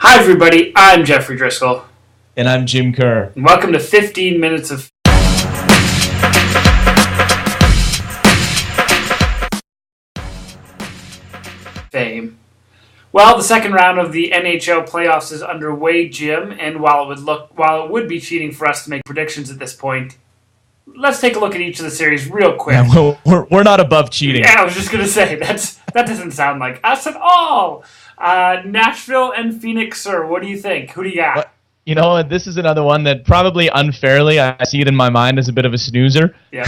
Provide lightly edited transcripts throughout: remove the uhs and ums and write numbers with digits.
Hi, everybody. I'm Jeffrey Driscoll. And I'm Jim Kerr. And welcome to 15 Minutes of Fame. Well, the second round of the NHL playoffs is underway, Jim, and while it would be cheating for us to make predictions at this point, let's take a look at each of the series real quick. Yeah, we're not above cheating. Yeah, I was just going to say, that doesn't sound like us at all. Nashville and Phoenix, sir, what do you think? Who do you got? But, you know, this is another one that probably unfairly, I see it in my mind as a bit of a snoozer. Yeah,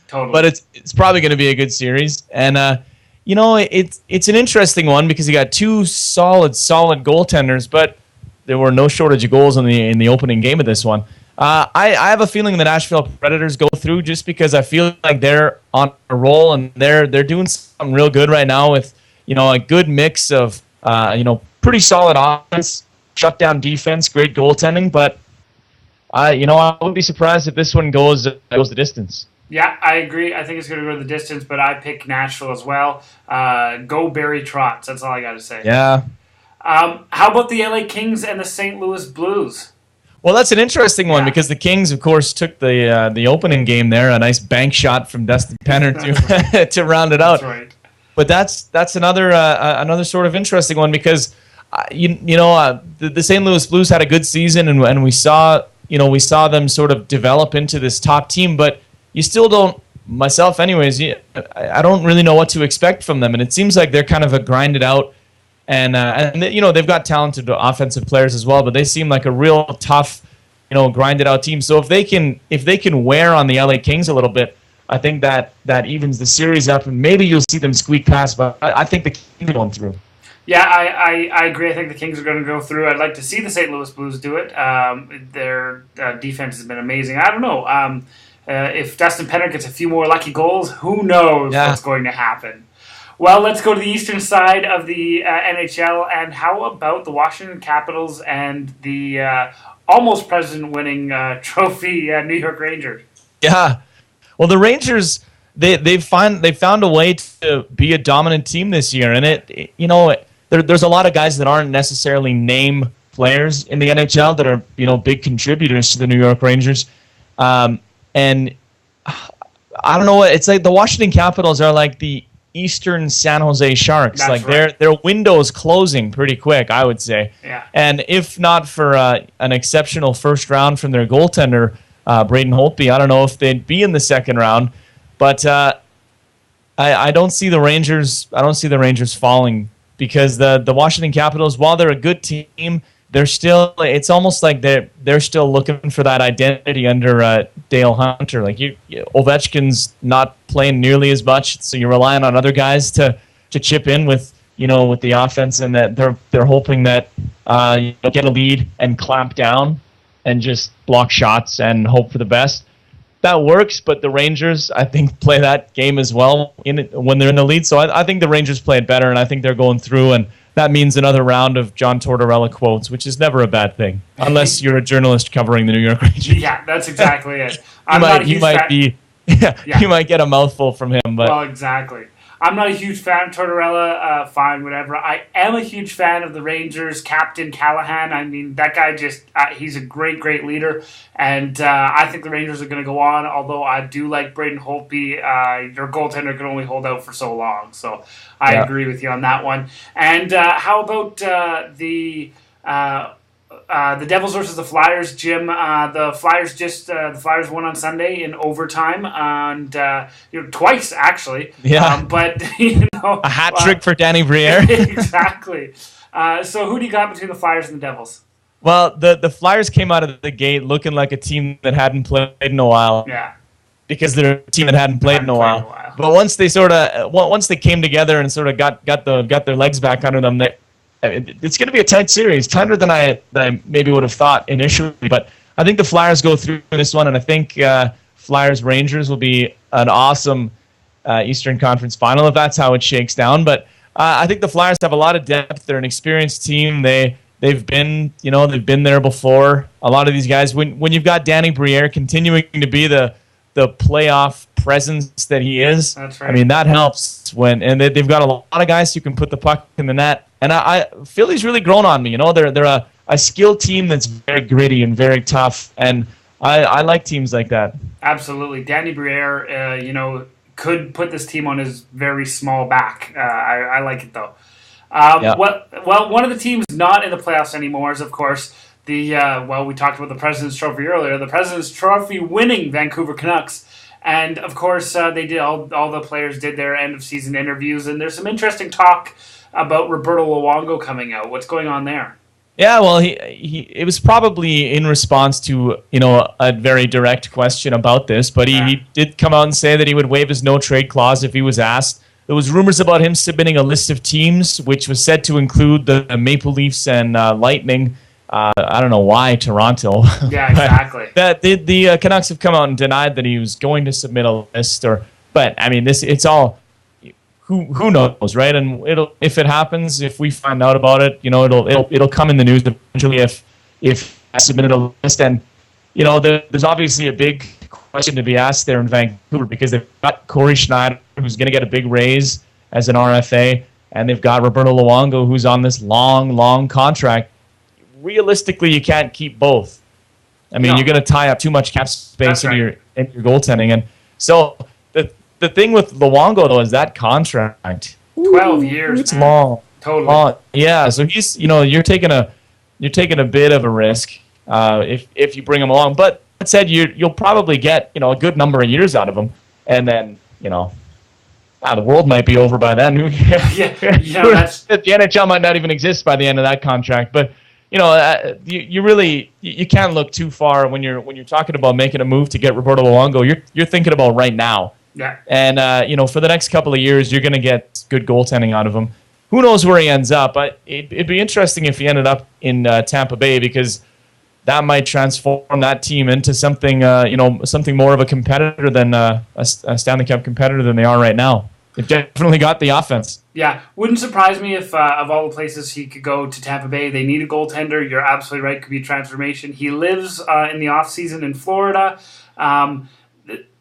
totally. But it's probably going to be a good series. And, you know, it's an interesting one because you got two solid goaltenders, but there were no shortage of goals in the opening game of this one. I have a feeling the Nashville Predators go through just because I feel like they're on a roll and they're doing something real good right now with, you know, a good mix of, pretty solid offense, shutdown defense, great goaltending. But, I wouldn't be surprised if this one goes the distance. Yeah, I agree. I think it's going to go the distance, but I pick Nashville as well. Go Barry Trotz. That's all I got to say. Yeah. How about the LA Kings and the St. Louis Blues? Well, that's an interesting one because the Kings, of course, took the opening game there, a nice bank shot from Dustin Penner to round it out. That's right. But that's another sort of interesting one because the St. Louis Blues had a good season and we saw them sort of develop into this top team, but you still don't, myself anyways, I don't really know what to expect from them, and it seems like they're kind of a grinded out, and they've got talented offensive players as well, but they seem like a real tough, grinded out team. So if they can wear on the LA Kings a little bit, I think that evens the series up, and maybe you'll see them squeak past, but I think the Kings are going through. Yeah, I agree. I think the Kings are going to go through. I'd like to see the St. Louis Blues do it. Their defense has been amazing. I don't know. If Dustin Penner gets a few more lucky goals, who knows what's going to happen. Well, let's go to the eastern side of the NHL, and how about the Washington Capitals and the almost President-winning trophy New York Rangers? Yeah. Well, the Rangers, they found a way to be a dominant team this year, and there's a lot of guys that aren't necessarily name players in the NHL that are big contributors to the New York Rangers. And I don't know what it's like. The Washington Capitals are like the Eastern San Jose Sharks. That's like right. their window is closing pretty quick, I would say. Yeah. And if not for an exceptional first round from their goaltender, Braden Holtby, I don't know if they'd be in the second round. But I don't see the Rangers. I don't see the Rangers falling because the Washington Capitals, while they're a good team, they're still. It's almost like they're still looking for that identity under Dale Hunter. Like Ovechkin's not playing nearly as much, so you're relying on other guys to chip in with the offense, and that they're hoping that get a lead and clamp down and just block shots and hope for the best. That works, but the Rangers, I think, play that game as well when they're in the lead. So I think the Rangers play it better, and I think they're going through, and that means another round of John Tortorella quotes, which is never a bad thing, unless you're a journalist covering the New York Rangers. Yeah, that's exactly it. You might get a mouthful from him, but well, exactly. I'm not a huge fan of Tortorella. Fine, whatever. I am a huge fan of the Rangers captain Callahan. I mean, that guy he's a great leader. And I think the Rangers are going to go on, although I do like Braden Holtby. Your goaltender can only hold out for so long. So I agree with you on that one. And how about the Devils versus the Flyers, Jim? The Flyers won on Sunday in overtime, and twice actually. Yeah. But a hat trick for Danny Briere. Exactly. So who do you got between the Flyers and the Devils? Well, the Flyers came out of the gate looking like a team that hadn't played in a while. Yeah. Because they're a team that hadn't played in a while. But once they came together and sort of got their legs back under them, it's going to be a tight series, tighter than I maybe would have thought initially. But I think the Flyers go through this one, and I think Flyers-Rangers will be an awesome Eastern Conference final if that's how it shakes down. But I think the Flyers have a lot of depth. They're an experienced team. They've been there before. A lot of these guys, when you've got Danny Briere continuing to be the the playoff presence that he is. That's right. I mean, that helps they've got a lot of guys who can put the puck in the net. And I Philly's really grown on me. They're a skilled team that's very gritty and very tough, and I like teams like that. Absolutely. Danny Briere, could put this team on his very small back. I like it, though. Yeah. Well, one of the teams not in the playoffs anymore is, of course, we talked about the President's Trophy earlier, the President's Trophy winning Vancouver Canucks. And, of course, they did all the players did their end-of-season interviews, and there's some interesting talk about Roberto Luongo coming out. What's going on there? Yeah, well, it was probably in response to, a very direct question about this, but he did come out and say that he would waive his no-trade clause if he was asked. There was rumors about him submitting a list of teams, which was said to include the Maple Leafs and Lightning. I don't know why Toronto. Yeah, exactly. The Canucks have come out and denied that he was going to submit a list, but I mean, it's all who knows, right? And if it happens, if we find out about it, it'll come in the news eventually if I submitted a list. And there's obviously a big question to be asked there in Vancouver because they've got Corey Schneider, who's going to get a big raise as an RFA, and they've got Roberto Luongo, who's on this long contract. Realistically, you can't keep both. I mean, you're going to tie up too much cap space in your goaltending. And so the thing with Luongo, though, is that contract. 12 years. It's long. Totally. Long. Yeah, so he's, you're taking a bit of a risk if you bring him along. But that said, you'll probably get, a good number of years out of him. And then, the world might be over by then. Yeah, the NHL might not even exist by the end of that contract. But you can't look too far when you're talking about making a move to get Roberto Luongo. You're thinking about right now. Yeah. And for the next couple of years, you're going to get good goaltending out of him. Who knows where he ends up? But it'd be interesting if he ended up in Tampa Bay because that might transform that team into something something more of a competitor than a Stanley Cup competitor than they are right now. They've definitely got the offense. Yeah, wouldn't surprise me if of all the places he could go to Tampa Bay, they need a goaltender. You're absolutely right. Could be a transformation. He lives in the offseason in Florida.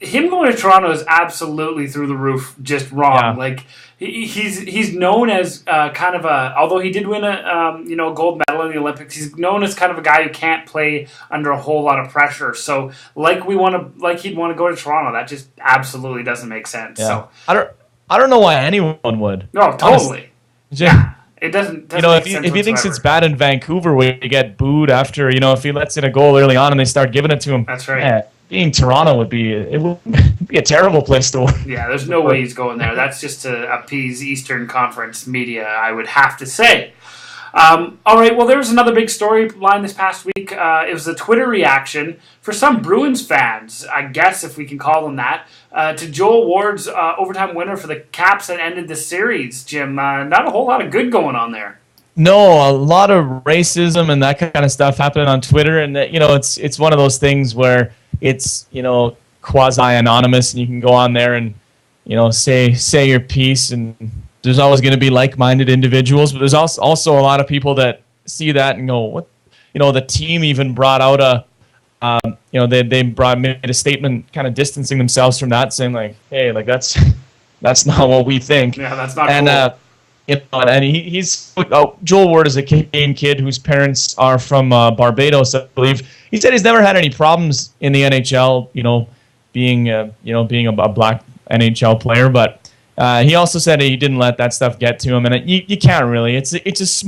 Him going to Toronto is absolutely through the roof, just wrong. Yeah. Like he's known as kind of although he did win a gold medal in the Olympics, he's known as kind of a guy who can't play under a whole lot of pressure. So he'd want to go to Toronto. That just absolutely doesn't make sense. Yeah. So I don't know why anyone would. No, totally. Yeah. It doesn't if he thinks it's bad in Vancouver where you get booed after, if he lets in a goal early on and they start giving it to him. That's right. Yeah, being Toronto would be a terrible place to work. Yeah, there's no way he's going there. That's just to appease Eastern Conference media, I would have to say. All right, well, there was another big storyline this past week. It was a Twitter reaction for some Bruins fans, I guess if we can call them that, to Joel Ward's overtime winner for the Caps that ended the series, Jim. Not a whole lot of good going on there. No, a lot of racism and that kind of stuff happening on Twitter, and it's one of those things where it's quasi-anonymous, and you can go on there and say your piece, and there's always going to be like-minded individuals, but there's also a lot of people that see that and go, what? The team even brought out they made a statement kind of distancing themselves from that, saying like, hey, like that's not what we think. Yeah, that's not cool. Joel Ward is a Canadian kid whose parents are from Barbados, I believe. He said he's never had any problems in the NHL, being a black NHL player, but he also said he didn't let that stuff get to him, and you can't really. It's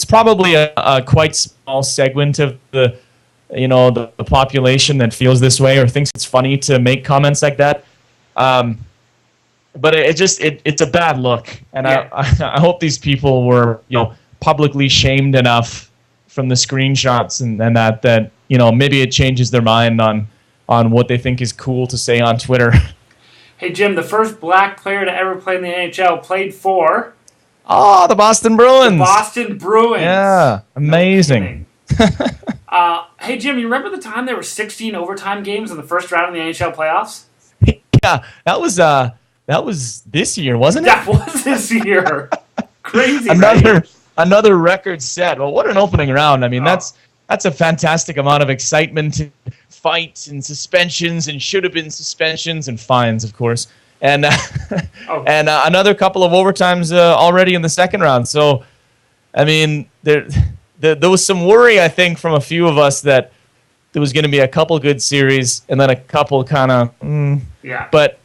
probably a quite small segment of the population that feels this way or thinks it's funny to make comments like that. But it's a bad look, and yeah. I hope these people were publicly shamed enough from the screenshots and that maybe it changes their mind on what they think is cool to say on Twitter. Hey Jim, the first black player to ever play in the NHL played for the Boston Bruins. The Boston Bruins. Yeah, amazing. No hey Jim, you remember the time there were 16 overtime games in the first round of the NHL playoffs? Yeah, that was this year, wasn't it? That was this year. Crazy. Another record set. Well, what an opening round. I mean, that's that's a fantastic amount of excitement, and fights and suspensions and should have been suspensions and fines, of course. And and another couple of overtimes already in the second round. So, I mean, there was some worry, I think, from a few of us that there was going to be a couple good series and then a couple kind of But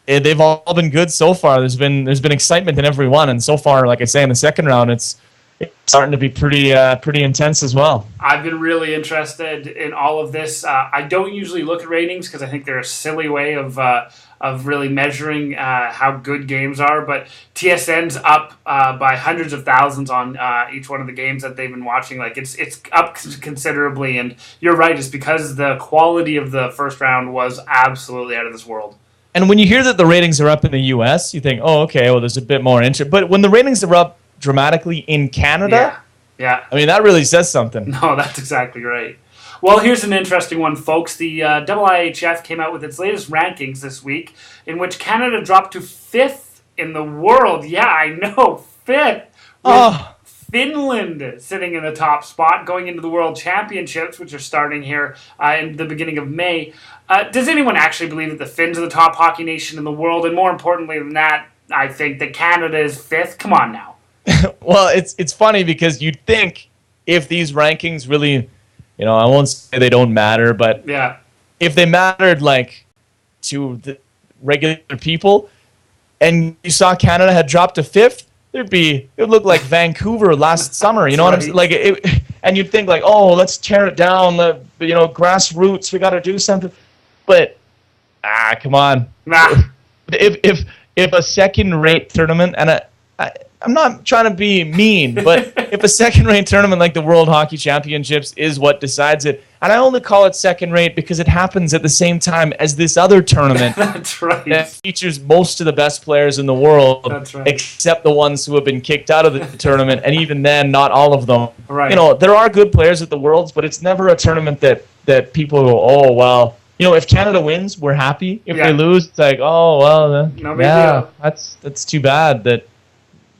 they've all been good so far. There's been excitement in every one, and so far, like I say, in the second round, it's starting to be pretty intense as well. I've been really interested in all of this. I don't usually look at ratings because I think they're a silly way of really measuring how good games are. But TSN's up by hundreds of thousands on each one of the games that they've been watching. Like it's up considerably, and you're right. It's because the quality of the first round was absolutely out of this world. And when you hear that the ratings are up in the U.S., you think, oh, okay, well, there's a bit more interest. But when the ratings are up dramatically in Canada, yeah, I mean, that really says something. No, that's exactly right. Well, here's an interesting one, folks. The IIHF came out with its latest rankings this week, in which Canada dropped to 5th in the world. Yeah, I know, 5th. With Finland sitting in the top spot, going into the World Championships, which are starting here in the beginning of May. Does anyone actually believe that the Finns are the top hockey nation in the world? And more importantly than that, I think that Canada is 5th. Come on now. Well, it's funny because you'd think if these rankings really, I won't say they don't matter, but if they mattered like to the regular people, and you saw Canada had dropped to 5th, it would look like Vancouver last summer. You know what I'm saying? Like and you'd think like, oh, let's tear it down. Grassroots, we got to do something. But come on. Nah. If a second-rate tournament, and I'm not trying to be mean, but if a second-rate tournament like the World Hockey Championships is what decides it, and I only call it second-rate because it happens at the same time as this other tournament That's right. that features most of the best players in the world, That's right. except the ones who have been kicked out of the tournament, and even then, not all of them. Right. There are good players at the Worlds, but it's never a tournament that people go, oh, well, if Canada wins, we're happy. If they lose, it's like, oh, well, no big deal. That's too bad that.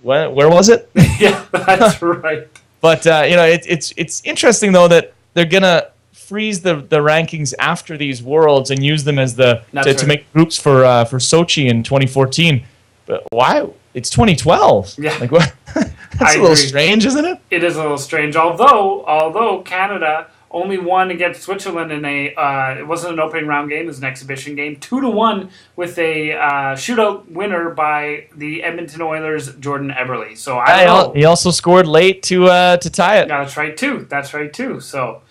Where was it? Yeah, that's right. But it's interesting though that they're gonna freeze the rankings after these Worlds and use them as to make groups for Sochi in 2014. But why? It's 2012. Yeah, like what? That's a little strange, isn't it? It is a little strange. Although Canada only won against Switzerland in it wasn't an opening round game, it was an exhibition game, 2-1 with a shootout winner by the Edmonton Oilers' Jordan Eberle. So I don't know. He also scored late to tie it. That's right too. So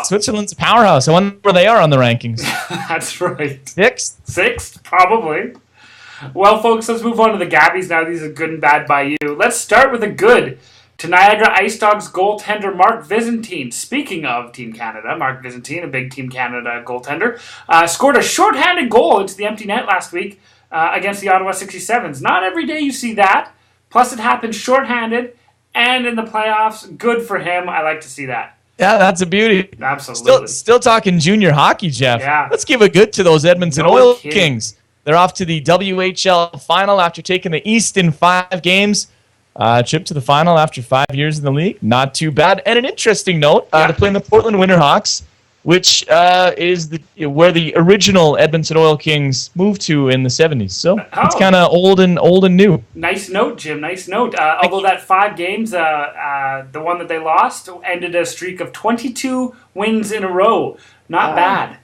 Switzerland's a powerhouse. I wonder where they are on the rankings. That's right. Sixth, probably. Well, folks, let's move on to the GABBYs now. These are good and bad by you. Let's start with a good. To Niagara Ice Dogs goaltender Mark Visentin. Speaking of Team Canada, Mark Visentin, a big Team Canada goaltender, scored a shorthanded goal into the empty net last week against the Ottawa 67s. Not every day you see that. Plus, it happened shorthanded and in the playoffs. Good for him. I like to see that. Yeah, that's a beauty. Absolutely. Still talking junior hockey, Jeff. Yeah. Let's give a good to those Edmonton Oil Kings. They're off to the WHL final after taking the East in 5 games. Trip to the final after 5 years in the league. Not too bad. And an interesting note, they're playing the Portland Winterhawks, which is where the original Edmonton Oil Kings moved to in the 70s. So it's kind of old and new. Nice note, Jim. Nice note. Although that 5 games, the one that they lost, ended a streak of 22 wins in a row. Not bad.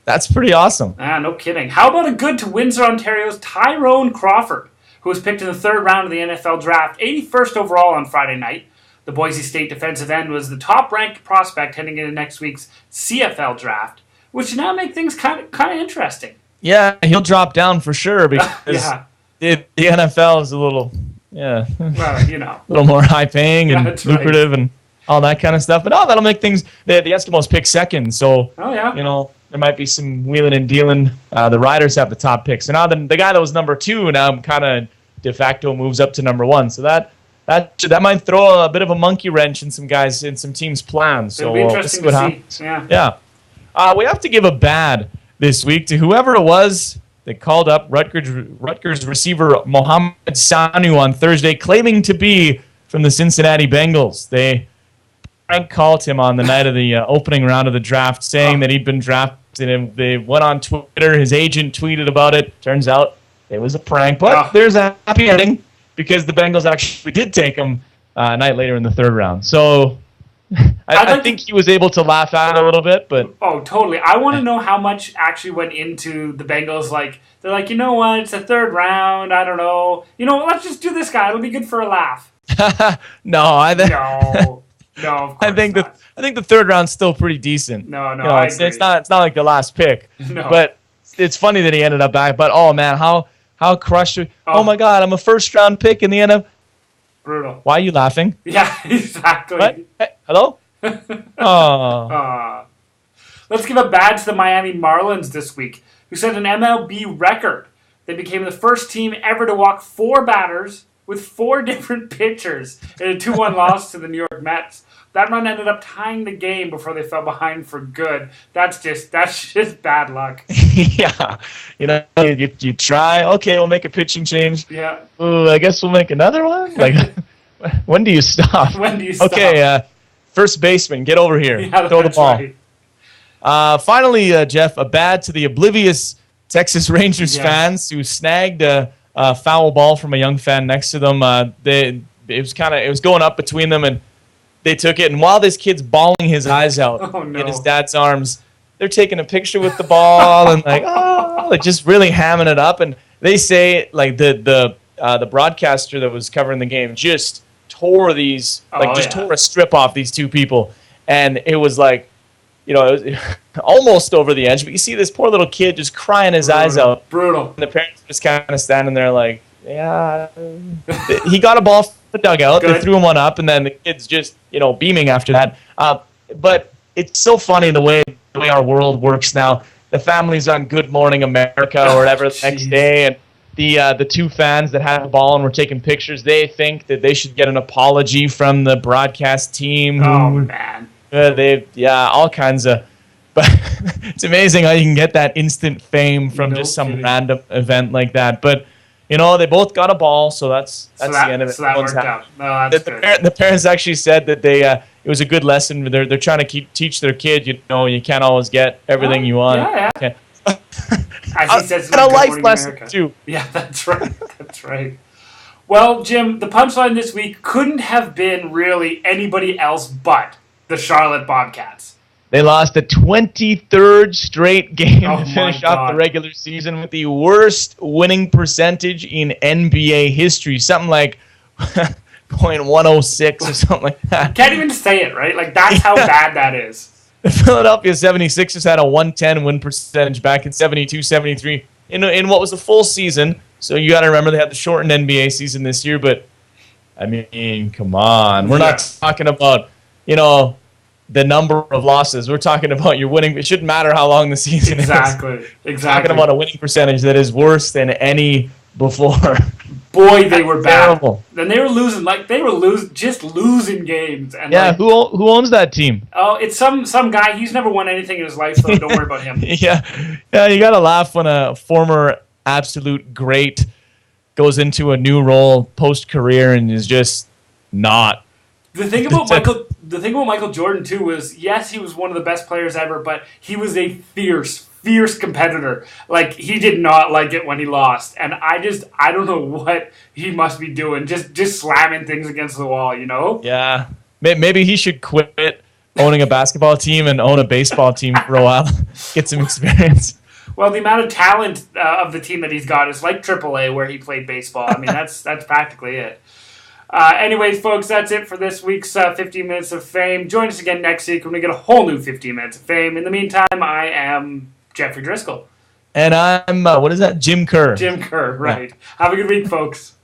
That's pretty awesome. No kidding. How about a good to Windsor, Ontario's Tyrone Crawford, who was picked in the 3rd round of the NFL draft, 81st overall on Friday night. The Boise State defensive end was the top-ranked prospect heading into next week's CFL draft, which should now make things kind of interesting. Yeah, he'll drop down for sure because the NFL is a little, well, a little more high-paying and lucrative right. and all that kind of stuff. But that'll make things. The Eskimos pick 2nd, so there might be some wheeling and dealing. The Riders have the top pick, so now the guy that was number 2 now kind of de facto moves up to number 1. So that might throw a bit of a monkey wrench in some guys in some teams' plans. So it'll be interesting to see. Yeah. We have to give a bad this week to whoever it was that called up Rutgers receiver Mohamed Sanu on Thursday, claiming to be from the Cincinnati Bengals. They prank called him on the night of the opening round of the draft, saying that he'd been drafted. And they went on Twitter. His agent tweeted about it. Turns out it was a prank. But there's a happy ending because the Bengals actually did take him a night later in the third round. So I think he was able to laugh at it a little bit. But oh, totally. I want to know how much actually went into the Bengals. Like, they're like, you know what? It's the third round. I don't know. You know, let's just do this guy. It'll be good for a laugh. No, of I think not. I think the third round's still pretty decent. No, you know, I agree. it's not like the last pick. No. But it's funny that he ended up back. But oh man, how crushed! Oh my God, I'm a first round pick in the NFL. Brutal. Why are you laughing? Yeah, exactly. What? Hey, hello? Oh. Let's give a badge to the Miami Marlins this week, who set an MLB record. They became the first team ever to walk 4 batters with 4 different pitchers in a 2-1 loss to the New York Mets. That run ended up tying the game before they fell behind for good. That's just bad luck. Yeah. You know, you try, okay, we'll make a pitching change. Yeah. Ooh, I guess we'll make another one? Like, when do you stop? When do you stop? Okay, first baseman, get over here. Yeah, throw the ball. Right. Finally, Jeff, a bad to the oblivious Texas Rangers fans who snagged a foul ball from a young fan next to them. It was going up between them, and they took it. And while this kid's bawling his eyes out in his dad's arms, they're taking a picture with the ball and like just really hamming it up. And they say like the broadcaster that was covering the game just tore tore a strip off these two people, and it was like, you know, it was almost over the edge. But you see this poor little kid just crying his eyes out. Brutal. And the parents just kind of standing there like, yeah. He got a ball from the dugout. Good. They threw him one up, and then the kid's just, you know, beaming after that. But it's so funny the way our world works now. The family's on Good Morning America or whatever the next day, and the 2 fans that had the ball and were taking pictures, they think that they should get an apology from the broadcast team. Oh, man. All kinds of. But it's amazing how you can get that instant fame from just some random event like that. But you know, they both got a ball, so that's the end of it. So that worked out. No, that's good. The parents actually said that it was a good lesson. They're trying to teach their kid, you know, you can't always get everything you want. Yeah. As he says, and a life lesson too. Yeah, that's right. That's right. Well, Jim, the punchline this week couldn't have been really anybody else but the Charlotte Bobcats. They lost a 23rd straight game to finish off the regular season with the worst winning percentage in NBA history. Something like .106 or something like that. Can't even say it, right? Like, that's how bad that is. The Philadelphia 76ers had a 110 win percentage back in 72-73 in what was a full season. So you got to remember they had the shortened NBA season this year. But, I mean, come on. We're not talking about, you know, the number of losses. We're talking about your winning. It shouldn't matter how long the season is. Exactly. Talking about a winning percentage that is worse than any before. Boy, they were bad. Terrible. Then they were losing. Like, they were losing games. And yeah, who owns that team? Oh, it's some guy. He's never won anything in his life, so don't worry about him. Yeah, you got to laugh when a former absolute great goes into a new role post-career and is just not. The thing about Michael Jordan too was, yes, he was one of the best players ever, but he was a fierce competitor. Like, he did not like it when he lost, and I don't know what he must be doing, just slamming things against the wall, you know? Yeah, maybe he should quit owning a basketball team and own a baseball team for a while, get some experience. Well, the amount of talent of the team that he's got is like AAA, where he played baseball. I mean, that's practically it. Anyways, folks, that's it for this week's 15 Minutes of Fame. Join us again next week when we get a whole new 15 Minutes of Fame. In the meantime, I am Jeffrey Driscoll. And I'm, Jim Kerr. Jim Kerr, right. Yeah. Have a good week, folks.